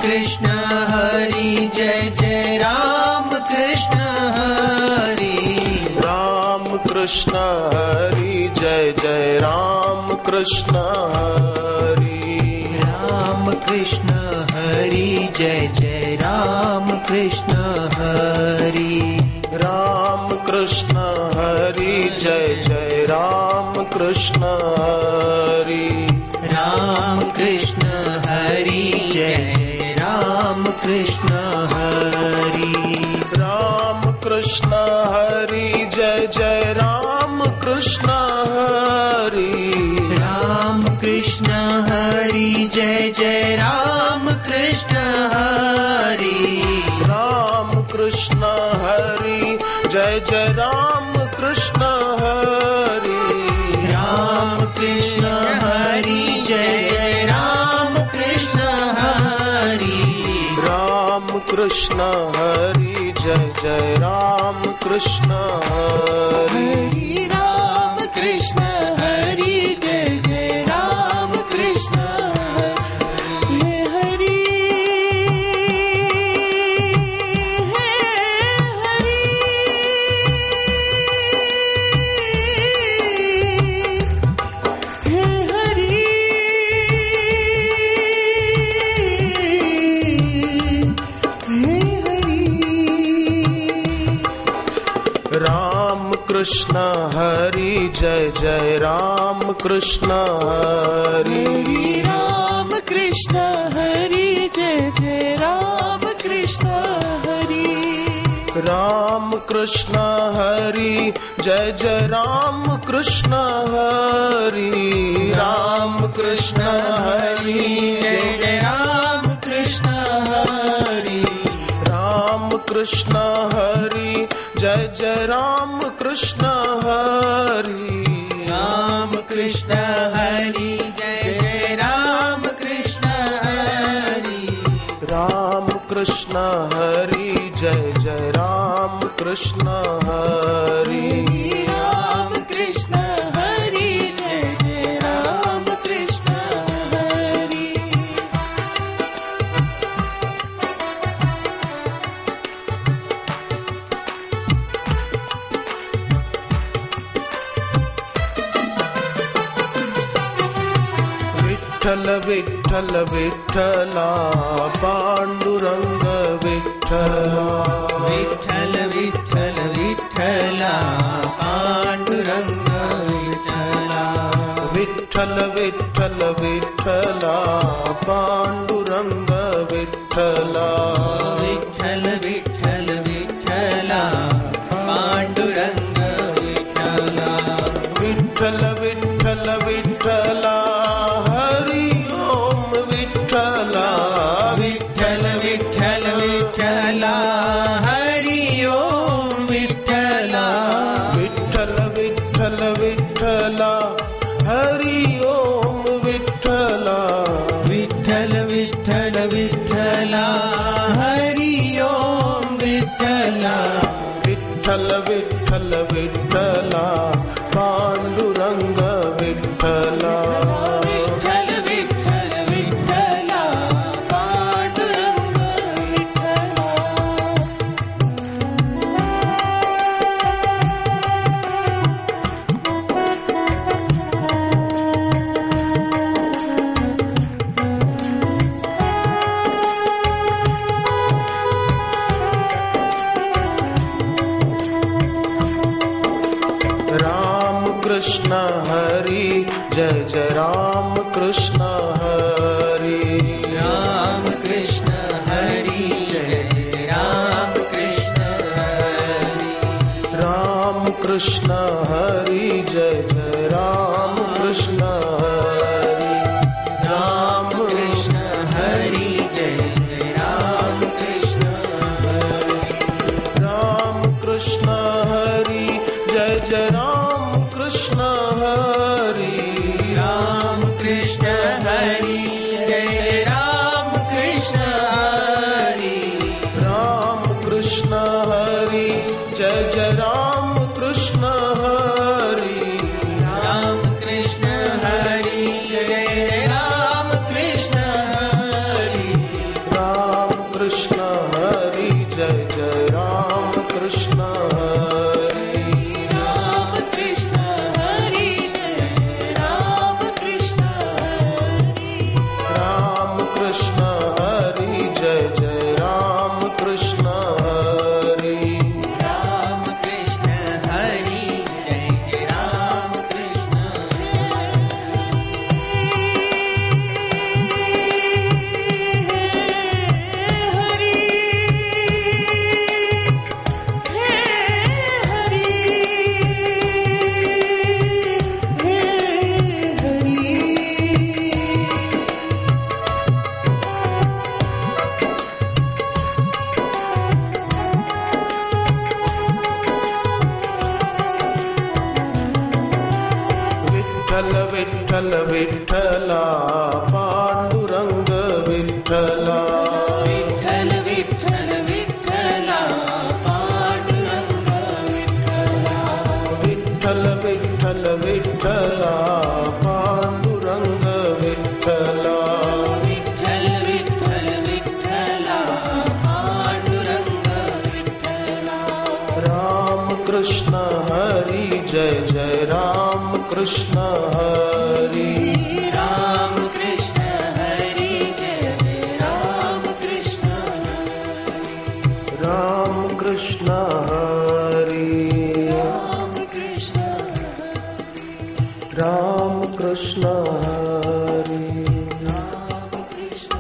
कृष्ण हरि जय जय राम कृष्ण हरि। राम कृष्ण हरि जय जय राम कृष्ण हरि। राम कृष्ण हरि जय जय राम कृष्ण हरि। राम कृष्ण हरि जय जय राम कृष्ण हरि। राम कृष्ण हरि जय जय राम कृष्ण हरि। राम कृष्ण हरि जय जय राम कृष्ण हरि। राम कृष्ण हरि जय जय राम कृष्ण हरि। राम कृष्ण हरि जय जय राम कृष्ण हरि। राम कृष्ण हरि जय जय राम कृष्ण हरि। राम कृष्ण हरि जय जय राम कृष्ण हरि। राम कृष्ण हरि जय जय राम कृष्ण हरि। राम कृष्ण हरि जय जय राम कृष्ण हरि। राम कृष्ण हरि जय जय राम कृष्ण हरि। राम कृष्ण हरि जय जय राम कृष्ण हरि। राम कृष्ण हरि जय जय राम कृष्ण हरि। राम कृष्ण हरि जय जय राम कृष्ण हरि। राम कृष्ण हरि जय जय राम कृष्ण हरि। राम कृष्ण हरि जय जय राम कृष्ण हरि। राम कृष्ण हरि जय जय राम कृष्ण हरि। विठ्ठल विठ्ठल विठ्ठला पांडुरंग विठ्ठला। विठ्ठल विठ्ठल विठ्ठला पांडुरंग विठ्ठला। विठ्ठल विठ्ठल विठ्ठला पांडुरंग विठ्ठला। विठ्ठल विठ्ठल विठ्ठला पांडुरंग विठ्ठला। विठ्ठल विठ्ठल विठ्ठला हरि ओम विठ्ठला। विठ्ठल विठ्ठल विठ्ठला हरि ओम विठ्ठला। विठ्ठल विठ्ठल विठ्ठला हरि ओम विठ्ठला। विठ्ठल विठ्ठल विठ्ठला हरि ओम विठ्ठला। विठ्ठल विठ्ठल विठ्ठला पांडुरंग विठ्ठला। विठ्ठल विठ्ठल विठ्ठला पांडुरंग विठ्ठला। राम कृष्ण हरि जय जय राम कृष्ण हरि। राम कृष्ण हरि जय जय राम कृष्ण हरि। राम कृष्ण हरि जय जय राम कृष्ण हरि। राम कृष्ण हरि जय जय राम कृष्ण हरि। राम कृष्ण हरि जय जय राम कृष्ण हरि। राम कृष्ण हरि विठ्ठल विठ्ठला पांडुरंग विठ्ठला विठ्ठल विठ्ठल विठ्ठला पांडुरंग विठ्ठला विठ्ठल विठ्ठल विठ्ठला पांडुरंग विठ्ठला विठ्ठल विठ्ठल विठ्ठला पांडुरंग विठ्ठला राम कृष्ण हरि जय जय राम कृष्ण हरि राम कृष्ण हरि जय जय राम कृष्ण राम कृष्ण हरि राम कृष्ण राम कृष्ण हरि राम कृष्ण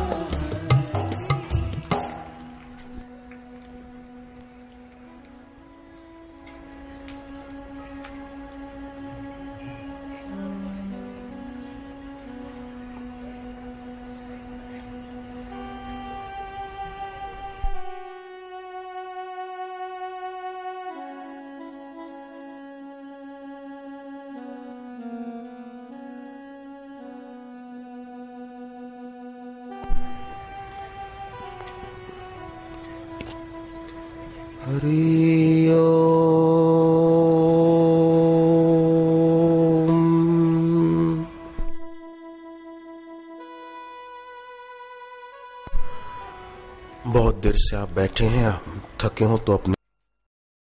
हरि ओम। बहुत देर से आप बैठे हैं, थके हो तो अपने